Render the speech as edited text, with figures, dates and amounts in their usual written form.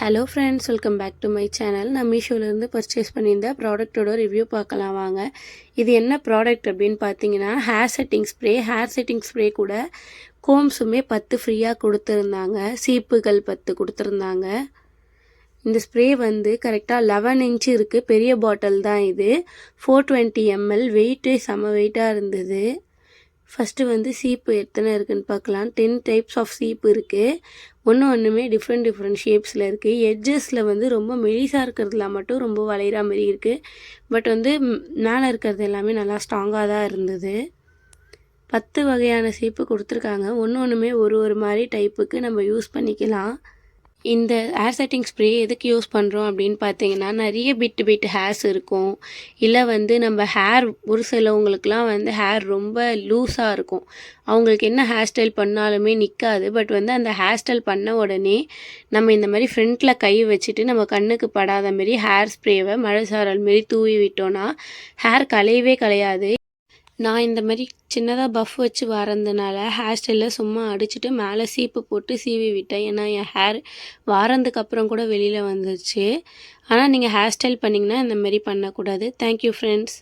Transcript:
Hello friends, welcome back to my channel. நான் மீஷோலேருந்து purchase பண்ணியிருந்த ப்ராடக்ட்டோட ரிவ்யூ பார்க்கலாம் வாங்க. இது என்ன ப்ராடக்ட் அப்படின்னு பார்த்தீங்கன்னா, ஹேர் செட்டிங் ஸ்ப்ரே கூட கோம்ஸுமே 10 ஃப்ரீயாக கொடுத்துருந்தாங்க. சீப்புகள் 10 கொடுத்துருந்தாங்க. இந்த ஸ்ப்ரே வந்து கரெக்டாக 11 இன்ச்சு இருக்குது. பெரிய பாட்டில் தான் இது. 420 ml. வெயிட்டே செம வெயிட்டாக இருந்தது. ஃபஸ்ட்டு வந்து சீப்பு எத்தனை இருக்குதுன்னு பார்க்கலாம். 10 டைப்ஸ் ஆஃப் சீப்பு இருக்குது. ஒன்றுமே டிஃப்ரெண்ட் ஷேப்ஸில் இருக்குது. எட்ஜஸில் வந்து ரொம்ப மெலிசாக இருக்கிறதுல மட்டும் ரொம்ப வளைகிற மாதிரி இருக்குது. பட் வந்து மேலே இருக்கிறது எல்லாமே நல்லா ஸ்ட்ராங்காக தான் இருந்தது. 10 வகையான சீப்பு கொடுத்துருக்காங்க. ஒன்றுமே ஒரு மாதிரி டைப்புக்கு நம்ம யூஸ் பண்ணிக்கலாம். இந்த ஹேர் செட்டிங் ஸ்ப்ரே எதுக்கு யூஸ் பண்ணுறோம் அப்படின்னு பார்த்தீங்கன்னா, நிறைய பிட் ஹேர்ஸ் இருக்கும். இல்லை வந்து நம்ம ஹேர் ஒரு சிலவங்களுக்குலாம் வந்து ஹேர் ரொம்ப லூஸாக இருக்கும். அவங்களுக்கு என்ன ஹேர் ஸ்டைல் பண்ணாலுமே நிற்காது. பட் வந்து அந்த ஹேர் ஸ்டைல் பண்ண உடனே நம்ம இந்த மாதிரி ஃப்ரண்ட்டில் கை வச்சுட்டு நம்ம கண்ணுக்கு படாத மாரி ஹேர் ஸ்ப்ரேவை மழை சாரல் மாரி தூவி விட்டோன்னா ஹேர் கலையவே கலையாது. நான் இந்த மாதிரி சின்னதாக பஃப் வச்சு வரைந்தனால ஹேர் ஸ்டைலில் சும்மா அடிச்சுட்டு மேலே சீப்பு போட்டு சீவி விட்டேன். ஏன்னா என் ஹேர் வாரத்துக்கப்புறம் கூட வெளியில் வந்துச்சு. ஆனால் நீங்கள் ஹேர் ஸ்டைல் பண்ணிங்கன்னா இந்த மாதிரி பண்ணக்கூடாது. Thank you friends.